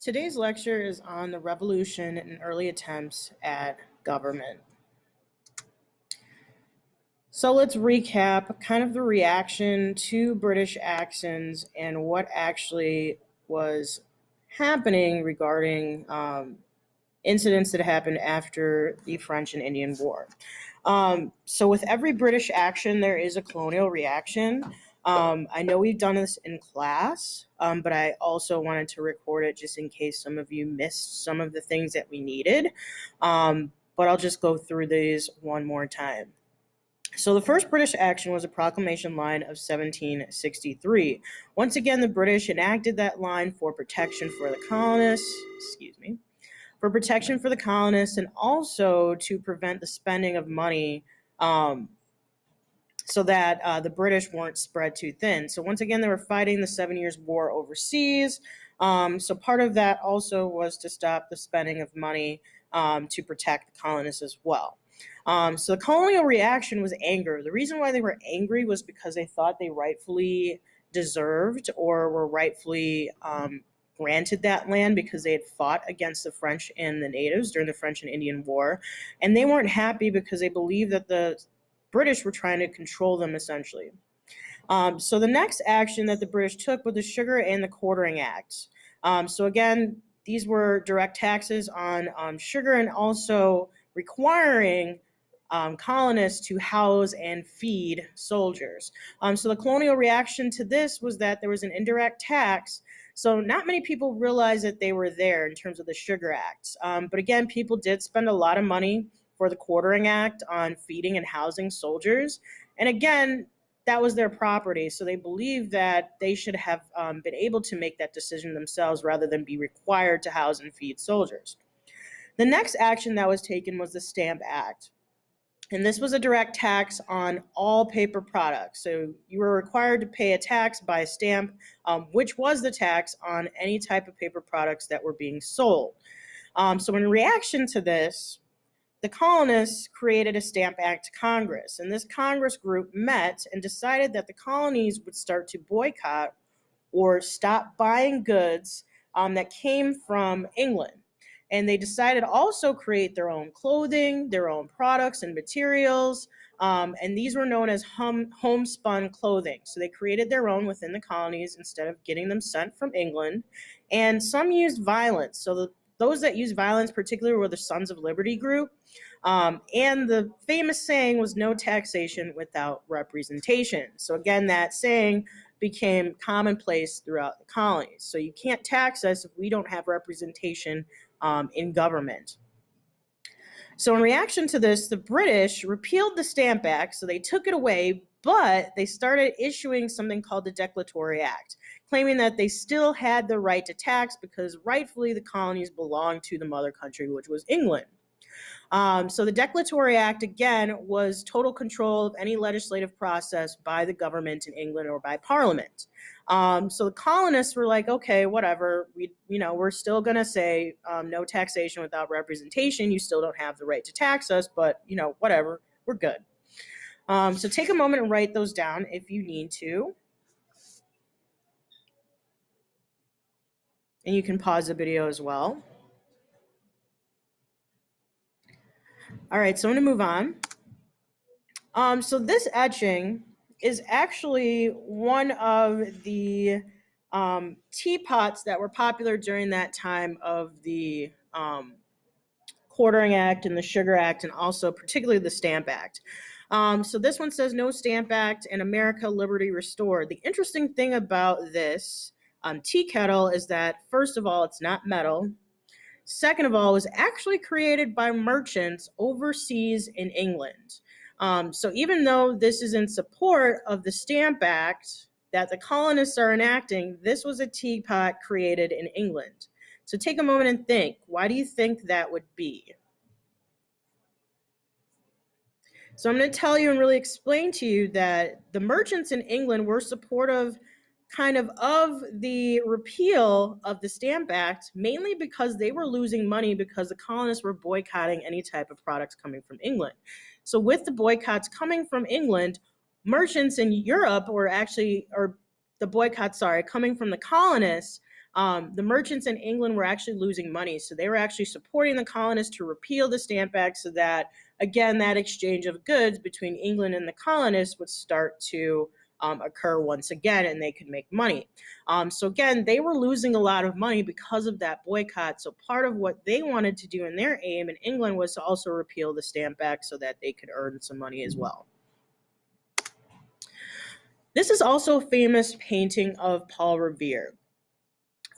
Today's lecture is on the revolution and early attempts at government. So let's recap kind of the reaction to British actions and what actually was happening regarding incidents that happened after the French and Indian War. So with every British action, there is a colonial reaction. I know we've done this in class, but I also wanted to record it just in case some of you missed some of the things that we needed. But I'll just go through these one more time. So the first British action was a proclamation line of 1763. Once again, the British enacted that line for protection for the colonists, and also to prevent the spending of money so that the British weren't spread too thin. So once again, they were fighting the 7 Years' War overseas. So part of that also was to stop the spending of money to protect the colonists as well. So the colonial reaction was anger. The reason why they were angry was because they thought they rightfully deserved or were rightfully granted that land because they had fought against the French and the natives during the French and Indian War. And they weren't happy because they believed that the British were trying to control them essentially. So the next action that the British took was the Sugar and the Quartering Act. So again, these were direct taxes on sugar and also requiring colonists to house and feed soldiers. So the colonial reaction to this was that there was an indirect tax. So not many people realized that they were there in terms of the Sugar Act. But again, people did spend a lot of money for the Quartering Act on feeding and housing soldiers. And again, that was their property. So they believed that they should have been able to make that decision themselves rather than be required to house and feed soldiers. The next action that was taken was the Stamp Act. And this was a direct tax on all paper products. So you were required to pay a tax by a stamp, which was the tax on any type of paper products that were being sold. So in reaction to this, the colonists created a Stamp Act Congress, and this Congress group met and decided that the colonies would start to boycott or stop buying goods that came from England. And they decided to also create their own clothing, their own products and materials, and these were known as homespun clothing. So they created their own within the colonies instead of getting them sent from England. And some used violence. So those that used violence particularly were the Sons of Liberty group. And the famous saying was no taxation without representation. So again, that saying became commonplace throughout the colonies. So you can't tax us if we don't have representation in government. So in reaction to this, the British repealed the Stamp Act, so they took it away, but they started issuing something called the Declaratory Act, claiming that they still had the right to tax because rightfully the colonies belonged to the mother country, which was England. So the Declaratory Act, again, was total control of any legislative process by the government in England or by Parliament. So the colonists were like, okay, whatever, we're still going to say no taxation without representation. You still don't have the right to tax us, but, whatever, we're good. So take a moment and write those down if you need to. And you can pause the video as well. All right, so I'm going to move on. So this etching is actually one of the teapots that were popular during that time of the Quartering Act and the Sugar Act, and also particularly the Stamp Act. So this one says no Stamp Act and America Liberty Restored. The interesting thing about this tea kettle is that, first of all, it's not metal. Second of all, it was actually created by merchants overseas in England. So even though this is in support of the Stamp Act that the colonists are enacting, this was a teapot created in England. So take a moment and think, why do you think that would be? So I'm going to tell you and really explain to you that the merchants in England were supportive of the repeal of the Stamp Act, mainly because they were losing money because the colonists were boycotting any type of products coming from England. So with the boycotts coming from England, merchants in Europe coming from the colonists, the merchants in England were actually losing money. So they were actually supporting the colonists to repeal the Stamp Act so that, again, that exchange of goods between England and the colonists would start to occur once again, and they could make money. So again, they were losing a lot of money because of that boycott. So part of what they wanted to do in their aim in England was to also repeal the Stamp Act so that they could earn some money as well. This is also a famous painting of Paul Revere.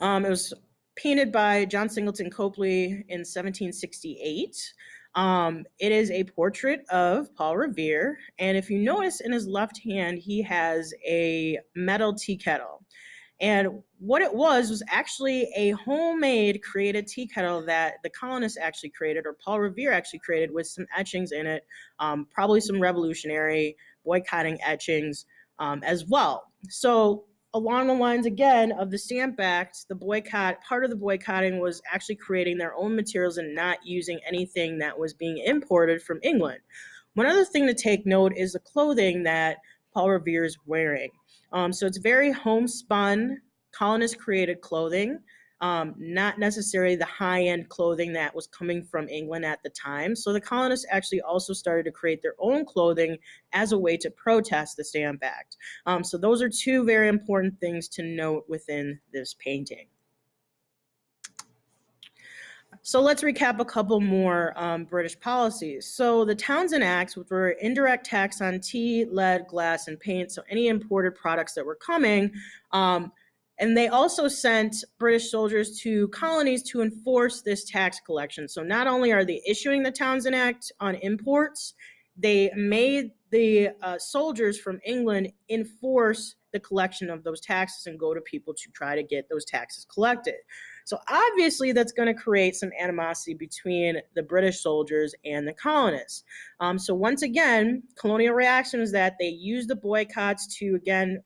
It was painted by John Singleton Copley in 1768. It is a portrait of Paul Revere, and if you notice in his left hand, he has a metal tea kettle. And what it was actually a homemade created tea kettle that the colonists actually created, or Paul Revere actually created, with some etchings in it, probably some revolutionary boycotting etchings as well. So along the lines, again, of the Stamp Act, the boycott, part of the boycotting was actually creating their own materials and not using anything that was being imported from England. One other thing to take note is the clothing that Paul Revere is wearing. So it's very homespun, colonist-created clothing, not necessarily the high-end clothing that was coming from England at the time. So the colonists actually also started to create their own clothing as a way to protest the Stamp Act. So those are two very important things to note within this painting. So let's recap a couple more British policies. So the Townshend Acts, which were indirect tax on tea, lead, glass, and paint, so any imported products that were coming, and they also sent British soldiers to colonies to enforce this tax collection. So not only are they issuing the Townshend Act on imports, they made the soldiers from England enforce the collection of those taxes and go to people to try to get those taxes collected. So obviously that's going to create some animosity between the British soldiers and the colonists. So once again, colonial reaction is that they used the boycotts to, again,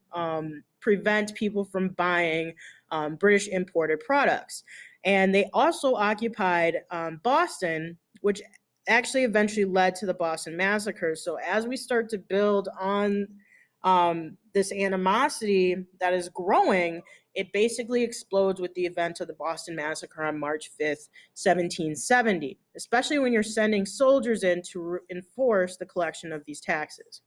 prevent people from buying British imported products. And they also occupied Boston, which actually eventually led to the Boston Massacre. So as we start to build on this animosity that is growing, it basically explodes with the event of the Boston Massacre on March 5th, 1770, especially when you're sending soldiers in to enforce the collection of these taxes.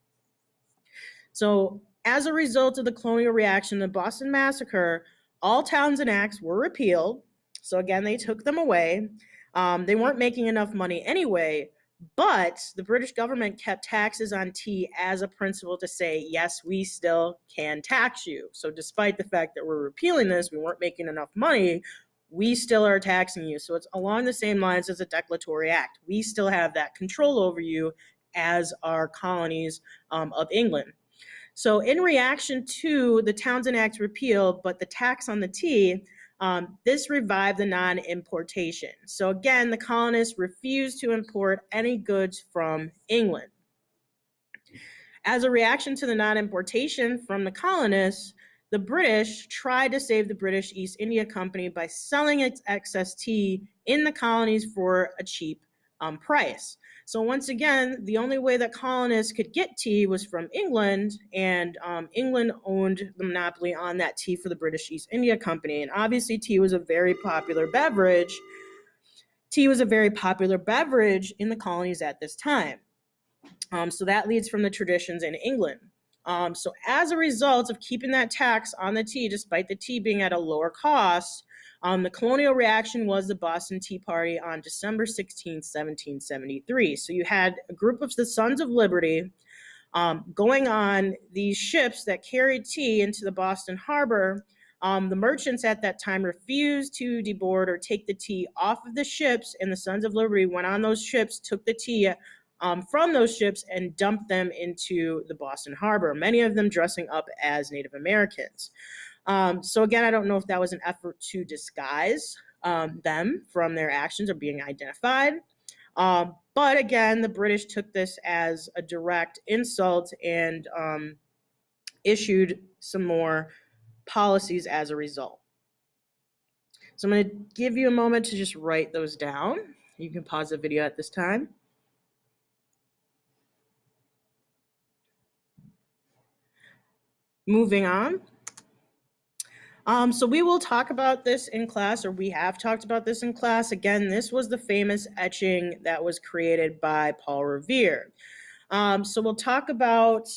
So as a result of the colonial reaction to the Boston Massacre, all Townshend Acts were repealed. So again, they took them away. They weren't making enough money anyway, but the British government kept taxes on tea as a principle to say, yes, we still can tax you. So despite the fact that we're repealing this, we weren't making enough money, we still are taxing you. So it's along the same lines as a declaratory act. We still have that control over you as our colonies of England. So in reaction to the Townshend Act's repeal, but the tax on the tea, this revived the non-importation. So again, the colonists refused to import any goods from England. As a reaction to the non-importation from the colonists, the British tried to save the British East India Company by selling its excess tea in the colonies for a cheap price. So once again, the only way that colonists could get tea was from England, and England owned the monopoly on that tea for the British East India Company. And obviously tea was a very popular beverage. Tea was a very popular beverage in the colonies at this time. So that leads from the traditions in England. So as a result of keeping that tax on the tea, despite the tea being at a lower cost, the colonial reaction was the Boston Tea Party on December 16, 1773. So you had a group of the Sons of Liberty going on these ships that carried tea into the Boston Harbor. The merchants at that time refused to deboard or take the tea off of the ships, and the Sons of Liberty went on those ships, took the tea from those ships, and dumped them into the Boston Harbor, many of them dressing up as Native Americans. So again, I don't know if that was an effort to disguise them from their actions or being identified. But again, the British took this as a direct insult and issued some more policies as a result. So I'm going to give you a moment to just write those down. You can pause the video at this time. Moving on. So we will talk about this in class, or we have talked about this in class. Again, this was the famous etching that was created by Paul Revere. So we'll talk about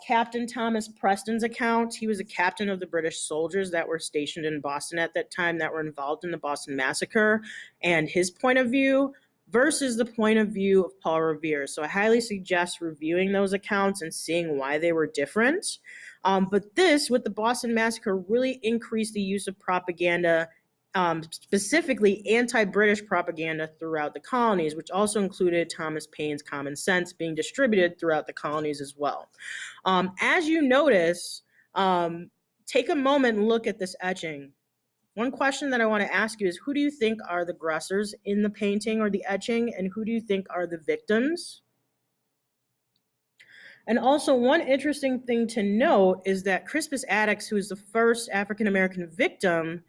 Captain Thomas Preston's account. He was a captain of the British soldiers that were stationed in Boston at that time that were involved in the Boston Massacre, and his point of view versus the point of view of Paul Revere. So I highly suggest reviewing those accounts and seeing why they were different. But this, with the Boston Massacre, really increased the use of propaganda, specifically anti-British propaganda throughout the colonies, which also included Thomas Paine's Common Sense being distributed throughout the colonies as well. As you notice, take a moment and look at this etching. One question that I want to ask you is, who do you think are the aggressors in the painting or the etching, and who do you think are the victims? And also, one interesting thing to note is that Crispus Attucks, who is the first African-American victim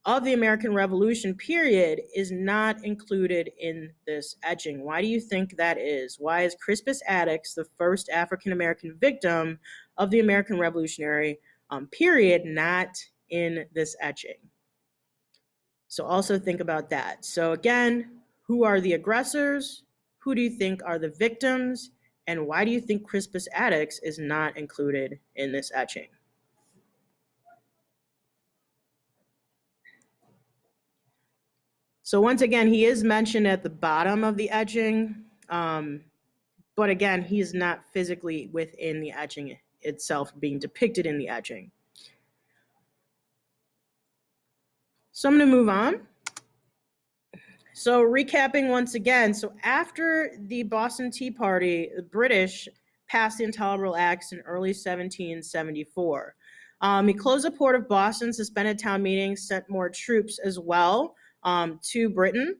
of the American Revolution period, is not included in this etching. Why do you think that is? Why is Crispus Attucks, the first African-American victim of the American Revolutionary period, not in this etching? So also think about that. So again, who are the aggressors? Who do you think are the victims? And why do you think Crispus Attucks is not included in this etching? So once again, he is mentioned at the bottom of the etching, but again, he is not physically within the etching itself being depicted in the etching. So I'm going to move on. So recapping once again, so after the Boston Tea Party, the British passed the Intolerable Acts in early 1774. He closed the port of Boston, suspended town meetings, sent more troops as well to Britain,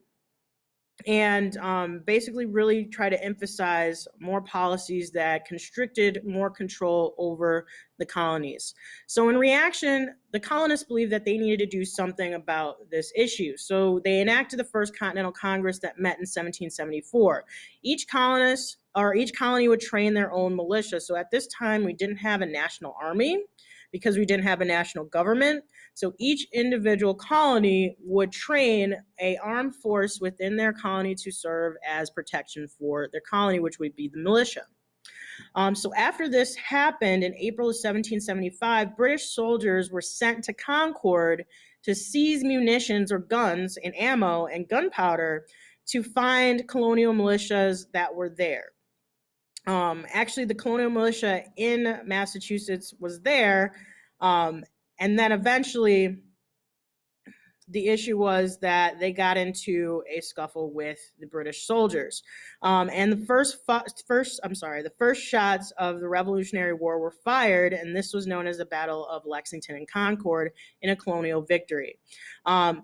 and basically really try to emphasize more policies that constricted more control over the colonies. So in reaction, the colonists believed that they needed to do something about this issue. So they enacted the First Continental Congress that met in 1774. Each colony would train their own militia. So at this time, we didn't have a national army because we didn't have a national government. So each individual colony would train an armed force within their colony to serve as protection for their colony, which would be the militia. So after this happened in April of 1775, British soldiers were sent to Concord to seize munitions or guns and ammo and gunpowder to find colonial militias that were there. Actually, the colonial militia in Massachusetts was there, and then eventually the issue was that they got into a scuffle with the British soldiers, and the first shots of the Revolutionary War were fired, and this was known as the Battle of Lexington and Concord in a colonial victory.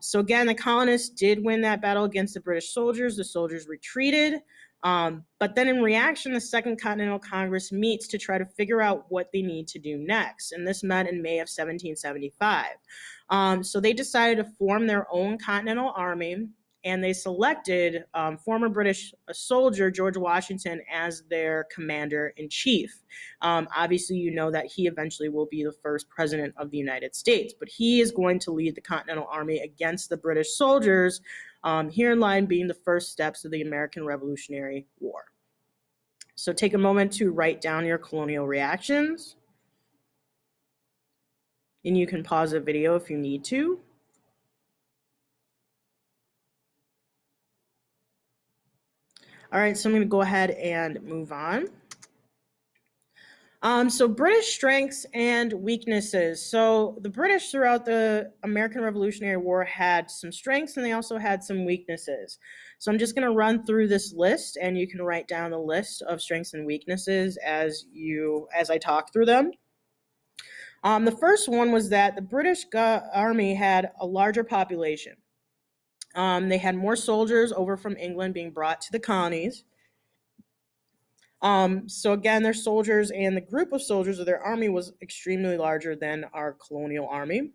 So again, the colonists did win that battle against the British soldiers. The soldiers retreated. But then in reaction, the Second Continental Congress meets to try to figure out what they need to do next. And this met in May of 1775. So they decided to form their own Continental Army, and they selected former British soldier George Washington as their commander-in-chief. Obviously, you know that he eventually will be the first president of the United States, but he is going to lead the Continental Army against the British soldiers, here in line being the first steps of the American Revolutionary War. So take a moment to write down your colonial reactions, and you can pause the video if you need to. All right, so I'm going to go ahead and move on. So British strengths and weaknesses. So the British throughout the American Revolutionary War had some strengths and they also had some weaknesses. So I'm just going to run through this list and you can write down the list of strengths and weaknesses as I talk through them. The first one was that the British Army had a larger population. They had more soldiers over from England being brought to the colonies. So again, their soldiers and the group of soldiers of their army was extremely larger than our colonial army.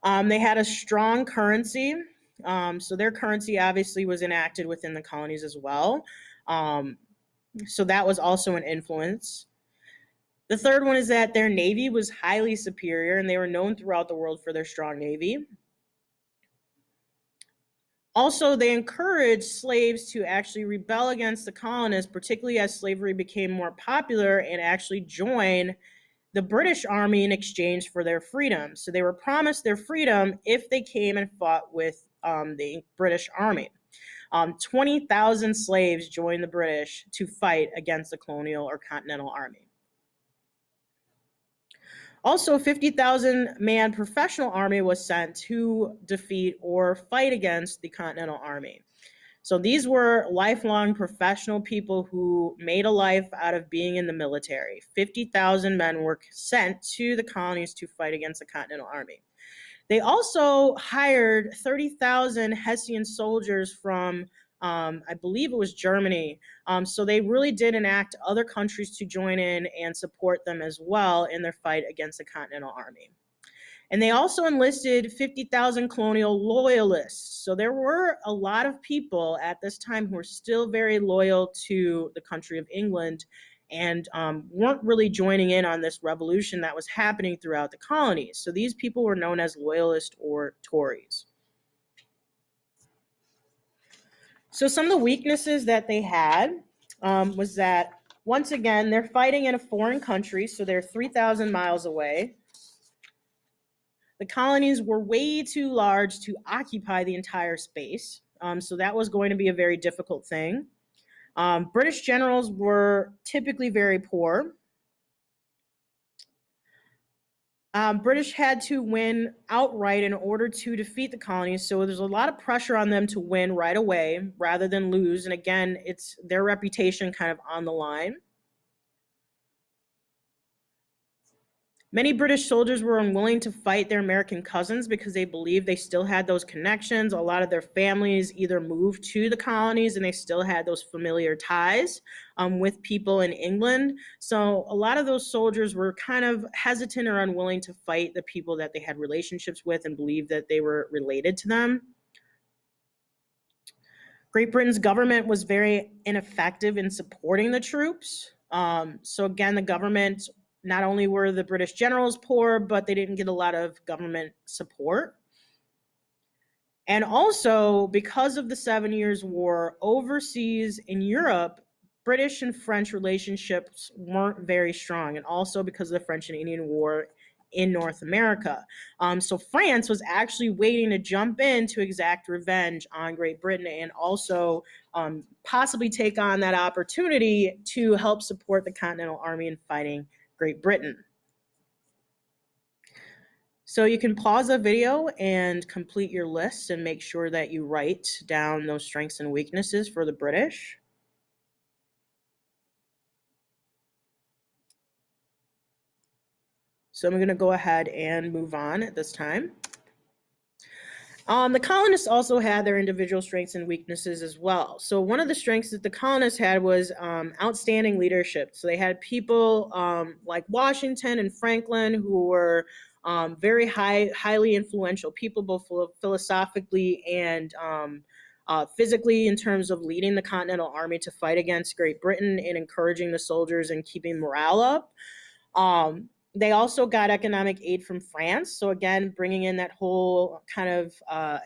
They had a strong currency. So their currency obviously was enacted within the colonies as well. So that was also an influence. The third one is that their navy was highly superior, and they were known throughout the world for their strong navy. Also, they encouraged slaves to actually rebel against the colonists, particularly as slavery became more popular, and actually join the British Army in exchange for their freedom. So they were promised their freedom if they came and fought with the British Army. 20,000 slaves joined the British to fight against the colonial or continental army. Also, 50,000 man professional army was sent to defeat or fight against the Continental Army. So these were lifelong professional people who made a life out of being in the military. 50,000 men were sent to the colonies to fight against the Continental Army. They also hired 30,000 Hessian soldiers from I believe it was Germany. So they really did enact other countries to join in and support them as well in their fight against the Continental Army. And they also enlisted 50,000 colonial loyalists. So there were a lot of people at this time who were still very loyal to the country of England and weren't really joining in on this revolution that was happening throughout the colonies. So these people were known as loyalists or Tories. So some of the weaknesses that they had was that, once again, they're fighting in a foreign country, so they're 3,000 miles away. The colonies were way too large to occupy the entire space, so that was going to be a very difficult thing. British generals were typically very poor. British had to win outright in order to defeat the colonies, so there's a lot of pressure on them to win right away rather than lose. And again, it's their reputation kind of on the line. Many British soldiers were unwilling to fight their American cousins because they believed they still had those connections. A lot of their families either moved to the colonies and they still had those familiar ties with people in England. So a lot of those soldiers were kind of hesitant or unwilling to fight the people that they had relationships with and believed that they were related to them. Great Britain's government was very ineffective in supporting the troops. So again, the government, not only were the British generals poor, but they didn't get a lot of government support. And also, because of the 7 Years' War, overseas in Europe, British and French relationships weren't very strong, and also because of the French and Indian War in North America. So France was actually waiting to jump in to exact revenge on Great Britain and also possibly take on that opportunity to help support the Continental Army in fighting Great Britain. So you can pause the video and complete your list and make sure that you write down those strengths and weaknesses for the British. So I'm going to go ahead and move on at this time. The colonists also had their individual strengths and weaknesses as well. So one of the strengths that the colonists had was outstanding leadership. So they had people like Washington and Franklin who were very highly influential people, both philosophically and physically, in terms of leading the Continental Army to fight against Great Britain and encouraging the soldiers and keeping morale up. They also got economic aid from France. So again, bringing in that whole kind of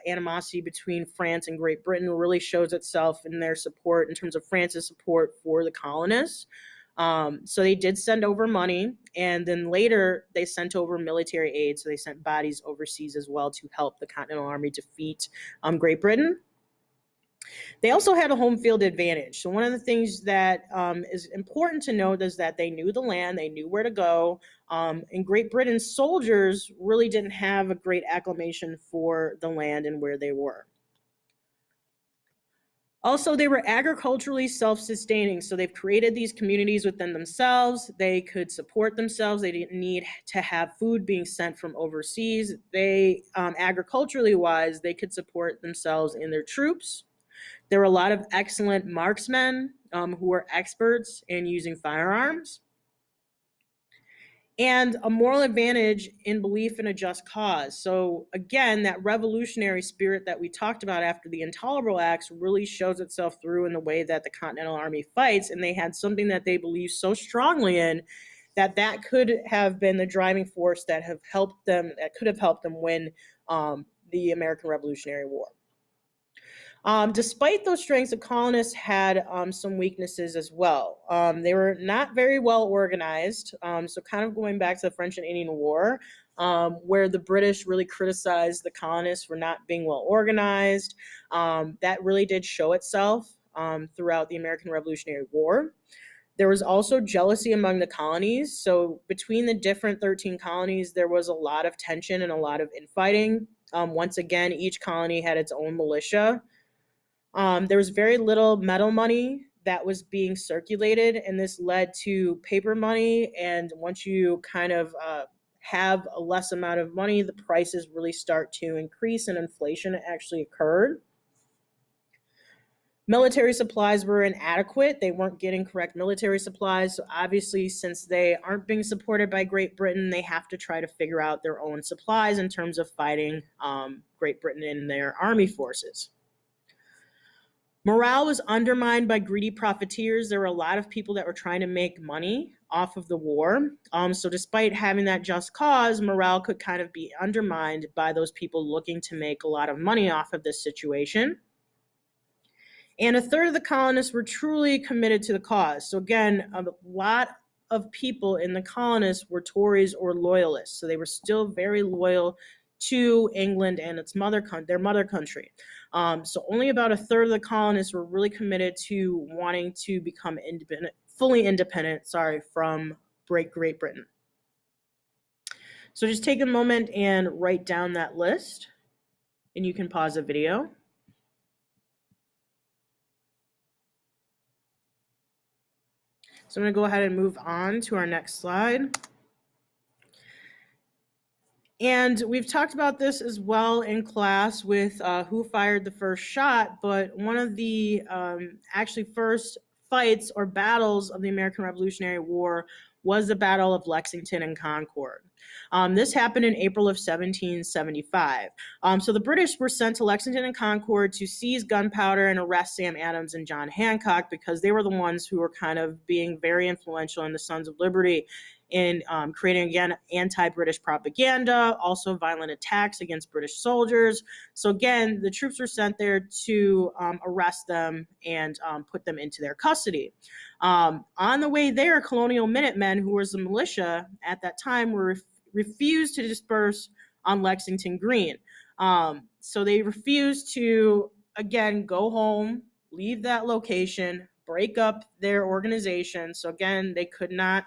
animosity between France and Great Britain really shows itself in their support, in terms of France's support for the colonists. So they did send over money, and then later they sent over military aid. So they sent bodies overseas as well to help the Continental Army defeat Great Britain. They also had a home field advantage. So one of the things that is important to note is that they knew the land, they knew where to go. And Great Britain's soldiers really didn't have a great acclimation for the land and where they were. Also, they were agriculturally self-sustaining. So they've created these communities within themselves. They could support themselves. They didn't need to have food being sent from overseas. They, agriculturally wise, they could support themselves and their troops. There were a lot of excellent marksmen who were experts in using firearms, and a moral advantage in belief in a just cause. So again, that revolutionary spirit that we talked about after the Intolerable Acts really shows itself through in the way that the Continental Army fights, and they had something that they believed so strongly in that could have been the driving force that could have helped them win the American Revolutionary War. Despite those strengths, the colonists had some weaknesses as well. They were not very well organized. So kind of going back to the French and Indian War, where the British really criticized the colonists for not being well organized. That really did show itself throughout the American Revolutionary War. There was also jealousy among the colonies. So between the different 13 colonies, there was a lot of tension and a lot of infighting. Once again, each colony had its own militia. There was very little metal money that was being circulated, and this led to paper money. And once you kind of have a less amount of money, the prices really start to increase and inflation actually occurred. Military supplies were inadequate. They weren't getting correct military supplies. So obviously, since they aren't being supported by Great Britain, they have to try to figure out their own supplies in terms of fighting Great Britain in their army forces. Morale was undermined by greedy profiteers. There were a lot of people that were trying to make money off of the war. So despite having that just cause, morale could kind of be undermined by those people looking to make a lot of money off of this situation. And a third of the colonists were truly committed to the cause. So again, a lot of people in the colonists were Tories or loyalists. So they were still very loyal to England and their mother country. So only about a third of the colonists were really committed to wanting to become fully independent from Great Britain. So just take a moment and write down that list, and you can pause the video. So I'm going to go ahead and move on to our next slide. And we've talked about this as well in class with who fired the first shot, but one of the actually first fights or battles of the American Revolutionary War was the Battle of Lexington and Concord. This happened in April of 1775. So the British were sent to Lexington and Concord to seize gunpowder and arrest Sam Adams and John Hancock because they were the ones who were kind of being very influential in the Sons of Liberty in creating, again, anti-British propaganda, also violent attacks against British soldiers. So again, the troops were sent there to arrest them and put them into their custody. On the way there, Colonial Minutemen, who was the militia at that time, were refused to disperse on Lexington Green. So they refused to, again, go home, leave that location, break up their organization. So again, they could not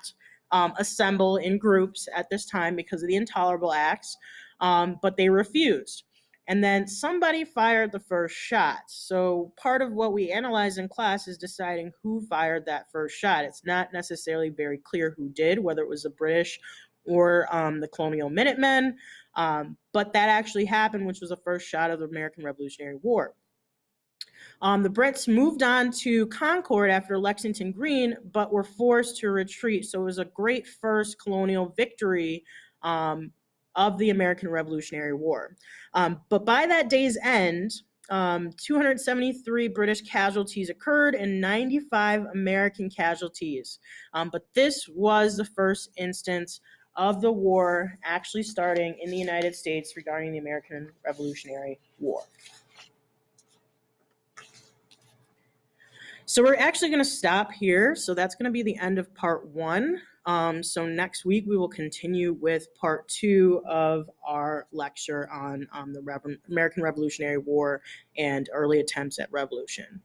assemble in groups at this time because of the Intolerable Acts, but they refused. And then somebody fired the first shot. So part of what we analyze in class is deciding who fired that first shot. It's not necessarily very clear who did, whether it was the British or the Colonial Minutemen, but that actually happened, which was the first shot of the American Revolutionary War. The Brits moved on to Concord after Lexington Green, but were forced to retreat. So it was a great first colonial victory of the American Revolutionary War. But by that day's end, 273 British casualties occurred and 95 American casualties. But this was the first instance of the war actually starting in the United States regarding the American Revolutionary War. So we're actually going to stop here. So that's going to be the end of part 1. So next week we will continue with part 2 of our lecture on the American Revolutionary War and early attempts at revolution.